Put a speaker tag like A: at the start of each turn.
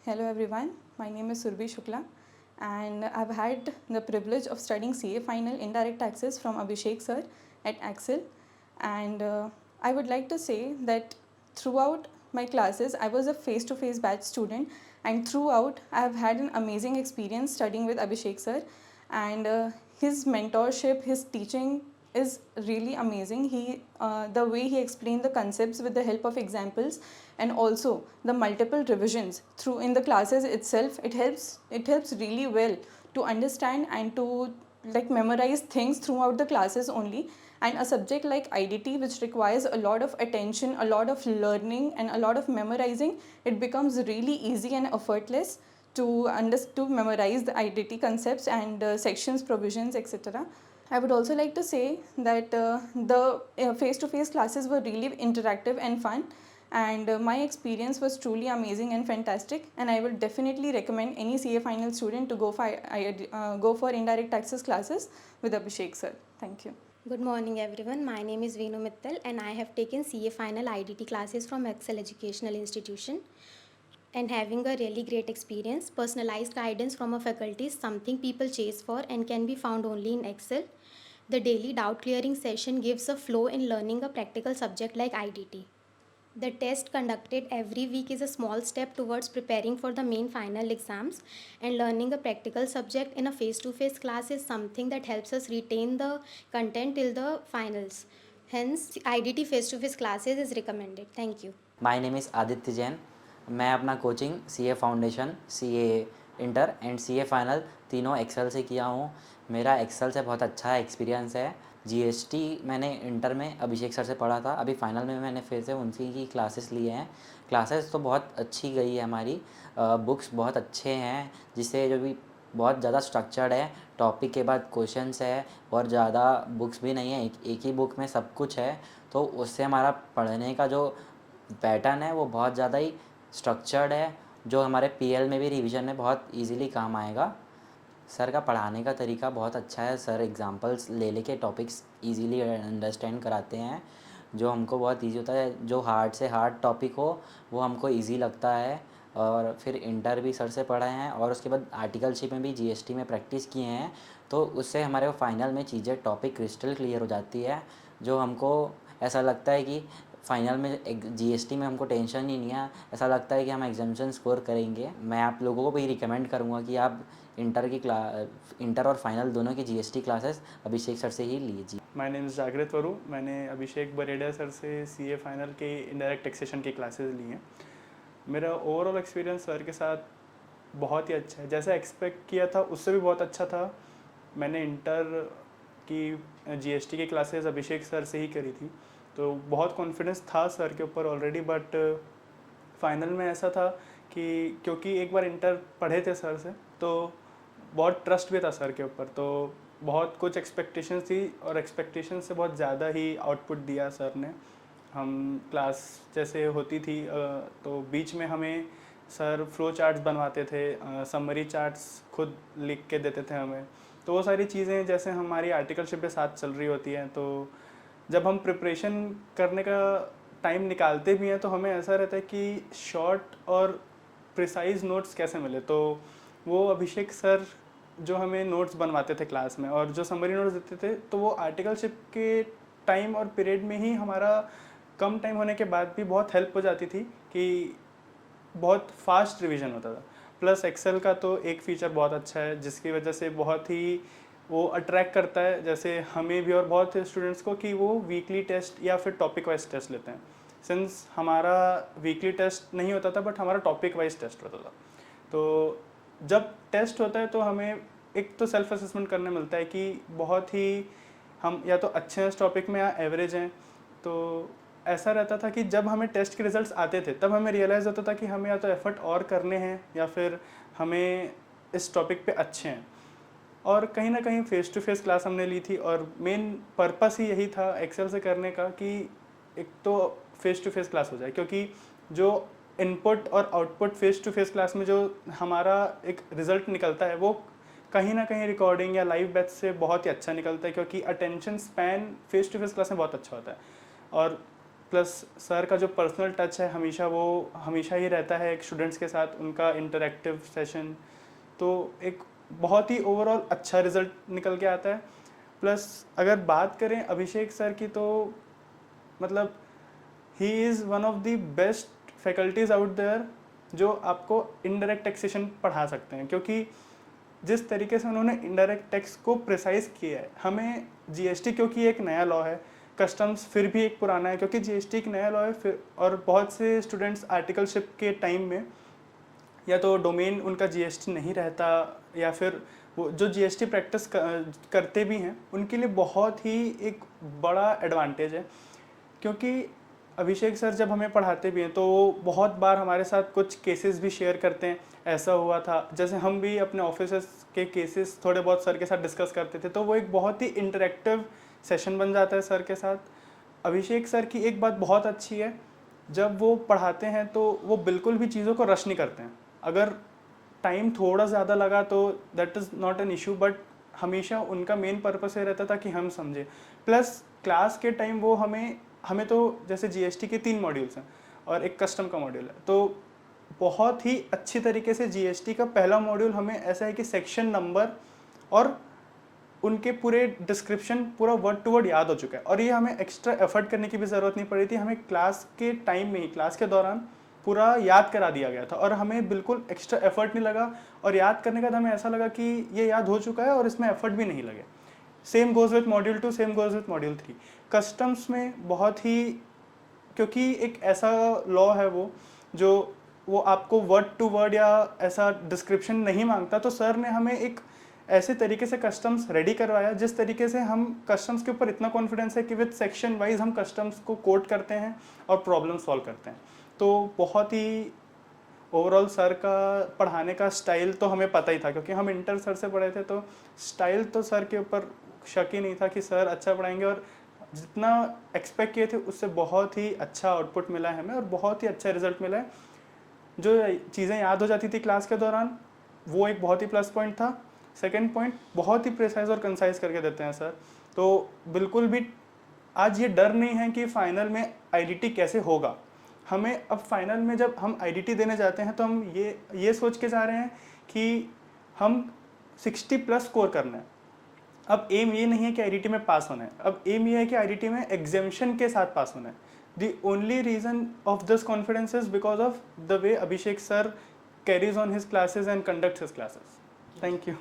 A: Hello everyone, my name is Surbhi Shukla and I've had the privilege of studying CA Final Indirect Taxes from Abhishek sir at Axel, and I would like to say that throughout my classes I was a face-to-face batch student, and throughout I have had an amazing experience studying with Abhishek sir, and his mentorship, his teaching is really amazing. The way he explained the concepts with the help of examples, and also the multiple revisions through in the classes itself, it helps really well to understand and to like memorize things throughout the classes only. And a subject like IDT, which requires a lot of attention, a lot of learning and a lot of memorizing, it becomes really easy and effortless to memorize the IDT concepts and sections, provisions, etc. I would also like to say that the face-to-face classes were really interactive and fun, and my experience was truly amazing and fantastic, and I would definitely recommend any CA final student to go for indirect taxes classes with Abhishek sir. Thank you.
B: Good morning everyone, my name is Veenu Mittal and I have taken CA Final IDT classes from Excel Educational Institution and having a really great experience. Personalized guidance from a faculty is something people chase for and can be found only in Excel. The daily doubt clearing session gives a flow in learning a practical subject like IDT. The test conducted every week is a small step towards preparing for the main final exams, and learning a practical subject in a face-to-face class is something that helps us retain the content till the finals. Hence, IDT face-to-face classes is recommended. Thank you.
C: My name is Aditya Jain. मैं अपना coaching CA foundation, CA inter and CA final तीनों Excel से किया हूँ। मेरा Excel से बहुत अच्छा एक्सपीरियंस है। जीएसटी मैंने इंटर में अभिषेक सर से पढ़ा था, अभी फाइनल में मैंने फिर से उनकी ही क्लासेस लिए हैं। क्लासेस तो बहुत अच्छी गई है हमारी, बुक्स बहुत अच्छे हैं, जिससे जो भी बहुत ज़्यादा स्ट्रक्चर्ड है, टॉपिक के बाद क्वेश्चंस है और ज़्यादा बुक्स भी नहीं है, एक ही बुक में सब कुछ है। तो उससे हमारा पढ़ने का जो पैटर्न है वो बहुत ज़्यादा ही स्ट्रक्चर्ड है, जो हमारे पीएल में भी रिवीजन में बहुत इजीली काम आएगा। सर का पढ़ाने का तरीका बहुत अच्छा है। सर एग्जांपल्स ले लेके टॉपिक्स इजीली अंडरस्टैंड कराते हैं, जो हमको बहुत इजी होता है। जो हार्ड से हार्ड टॉपिक हो वो हमको इजी लगता है। और फिर इंटर भी सर से पढ़े हैं और उसके बाद आर्टिकलशिप में भी जीएसटी में प्रैक्टिस किए हैं, तो उससे हमारे को फाइनल में चीज़ें टॉपिक क्रिस्टल क्लियर हो जाती है, जो हमको ऐसा लगता है कि फाइनल में जीएसटी में हमको टेंशन ही नहीं है। ऐसा लगता है कि हम एग्जामिनेशन स्कोर करेंगे। मैं आप लोगों को भी रिकमेंड करूँगा कि आप इंटर और फाइनल दोनों की जीएसटी क्लासेस अभिषेक सर से ही लीजिए।
D: माय नेम इज़ जागृत वरू। मैंने अभिषेक बरेडा सर से सीए फाइनल के इंडायरेक्ट टैक्सेशन की क्लासेस ली हैं। मेरा ओवरऑल एक्सपीरियंस सर के साथ बहुत ही अच्छा है, जैसा एक्सपेक्ट किया था उससे भी बहुत अच्छा था। मैंने इंटर की जीएसटी की क्लासेस अभिषेक सर से ही करी थी, तो बहुत कॉन्फिडेंस था सर के ऊपर ऑलरेडी। बट फाइनल में ऐसा था कि क्योंकि एक बार इंटर पढ़े थे सर से, तो बहुत ट्रस्ट भी था सर के ऊपर, तो बहुत कुछ एक्सपेक्टेशंस थी और एक्सपेक्टेशन से बहुत ज़्यादा ही आउटपुट दिया सर ने। हम क्लास जैसे होती थी तो बीच में हमें सर फ्लो चार्ट्स बनवाते थे, समरी चार्ट्स खुद लिख के देते थे हमें। तो वो सारी चीज़ें जैसे हमारी आर्टिकलशिप के साथ चल रही होती हैं, तो जब हम प्रिपरेशन करने का टाइम निकालते भी हैं तो हमें ऐसा रहता है कि शॉर्ट और प्रिसाइज नोट्स कैसे मिले। तो वो अभिषेक सर जो हमें नोट्स बनवाते थे क्लास में और जो समरी नोट्स देते थे, तो वो आर्टिकलशिप के टाइम और पीरियड में ही हमारा कम टाइम होने के बाद भी बहुत हेल्प हो जाती थी कि बहुत फास्ट रिवीजन होता था। प्लस एक्सेल का तो एक फ़ीचर बहुत अच्छा है जिसकी वजह से बहुत ही वो अट्रैक्ट करता है, जैसे हमें भी और बहुत स्टूडेंट्स को, कि वो वीकली टेस्ट या फिर टॉपिक वाइज टेस्ट लेते हैं। सिंस हमारा वीकली टेस्ट नहीं होता था बट हमारा टॉपिक वाइज टेस्ट होता था, तो जब टेस्ट होता है तो हमें एक तो सेल्फ असेसमेंट करने मिलता है कि बहुत ही हम या तो अच्छे हैं इस टॉपिक में या एवरेज हैं। तो ऐसा रहता था कि जब हमें टेस्ट के रिजल्ट्स आते थे तब हमें रियलाइज़ होता था कि हमें या तो एफर्ट और करने हैं या फिर हमें इस टॉपिक पे अच्छे हैं। और कहीं ना कहीं फ़ेस टू फेस क्लास हमने ली थी और मेन पर्पस ही यही था एक्सेल से करने का कि एक तो फ़ेस टू फेस क्लास हो जाए, क्योंकि जो इनपुट और output face to face class में जो हमारा एक रिज़ल्ट निकलता है वो कहीं ना कहीं रिकॉर्डिंग या लाइव बैच से बहुत ही अच्छा निकलता है, क्योंकि attention span face to face class में बहुत अच्छा होता है। और प्लस सर का जो पर्सनल टच है वो हमेशा ही रहता है एक स्टूडेंट्स के साथ, उनका इंटरेक्टिव सेशन, तो एक बहुत ही ओवरऑल अच्छा रिज़ल्ट निकल के आता है। प्लस अगर बात करें अभिषेक सर की, तो मतलब he is one of the best faculties out there जो आपको इनडायरेक्ट टैक्सेशन पढ़ा सकते हैं, क्योंकि जिस तरीके से उन्होंने इनडायरेक्ट टैक्स को प्रिसाइज किया है। हमें जीएसटी क्योंकि एक नया लॉ है, कस्टम्स फिर भी एक पुराना है क्योंकि जीएसटी एक नया लॉ है, फिर और बहुत से स्टूडेंट्स आर्टिकलशिप के टाइम में या तो डोमेन उनका जीएसटी नहीं रहता, या फिर वो जो जीएसटी प्रैक्टिस करते भी हैं उनके लिए बहुत ही एक बड़ा एडवांटेज है। क्योंकि अभिषेक सर जब हमें पढ़ाते भी हैं तो बहुत बार हमारे साथ कुछ केसेस भी शेयर करते हैं, ऐसा हुआ था, जैसे हम भी अपने ऑफिसेस के केसेस थोड़े बहुत सर के साथ डिस्कस करते थे, तो वो एक बहुत ही इंटरेक्टिव सेशन बन जाता है सर के साथ। अभिषेक सर की एक बात बहुत अच्छी है, जब वो पढ़ाते हैं तो वो बिल्कुल भी चीज़ों को रश नहीं करते हैं। अगर टाइम थोड़ा ज़्यादा लगा तो that is not an issue, but हमेशा उनका मेन पर्पस ये रहता था कि हम समझें। प्लस क्लास के टाइम वो हमें तो जैसे जीएसटी के 3 मॉड्यूल्स हैं और एक कस्टम का मॉड्यूल है, तो बहुत ही अच्छी तरीके से जीएसटी का पहला मॉड्यूल हमें ऐसा है कि सेक्शन नंबर और उनके पूरे डिस्क्रिप्शन पूरा वर्ड टू वर्ड याद हो चुका है, और ये हमें एक्स्ट्रा एफर्ट करने की भी ज़रूरत नहीं पड़ी थी। हमें क्लास के टाइम में ही, क्लास के दौरान पूरा याद करा दिया गया था और हमें बिल्कुल एक्स्ट्रा एफर्ट नहीं लगा, और याद करने के बाद हमें ऐसा लगा कि ये याद हो चुका है और इसमें एफर्ट भी नहीं लगे। Same goes with module 2, same goes with module 3। Customs में बहुत ही, क्योंकि एक ऐसा लॉ है वो आपको वर्ड टू वर्ड या ऐसा डिस्क्रिप्शन नहीं मांगता, तो सर ने हमें एक ऐसे तरीके से कस्टम्स रेडी करवाया जिस तरीके से हम कस्टम्स के ऊपर इतना कॉन्फिडेंस है कि विद सेक्शन वाइज हम कस्टम्स को कोट करते हैं और प्रॉब्लम सॉल्व करते हैं। तो बहुत ही ओवरऑल सर का पढ़ाने का स्टाइल तो हमें पता ही था, क्योंकि हम इंटर सर से पढ़े थे, तो स्टाइल तो सर के ऊपर शक ही नहीं था कि सर अच्छा पढ़ाएंगे, और जितना एक्सपेक्ट किए थे उससे बहुत ही अच्छा आउटपुट मिला है हमें और बहुत ही अच्छा रिजल्ट मिला है। जो चीज़ें याद हो जाती थी क्लास के दौरान वो एक बहुत ही प्लस पॉइंट था। सेकंड पॉइंट, बहुत ही प्रिसाइज और कंसाइज करके देते हैं सर, तो बिल्कुल भी आज ये डर नहीं है कि फ़ाइनल में आईडीटी कैसे होगा। हमें अब फाइनल में जब हम आईडीटी देने जाते हैं तो हम ये सोच के जा रहे हैं कि हम 60+ स्कोर करना है। अब एम ये नहीं है कि आईडीटी में पास होना है, अब एम ये है कि आईडीटी में एग्जामिशन के साथ पास होना है। The only reason of this confidence is because of the way Abhishek sir carries on his classes and conducts his classes. Thank you.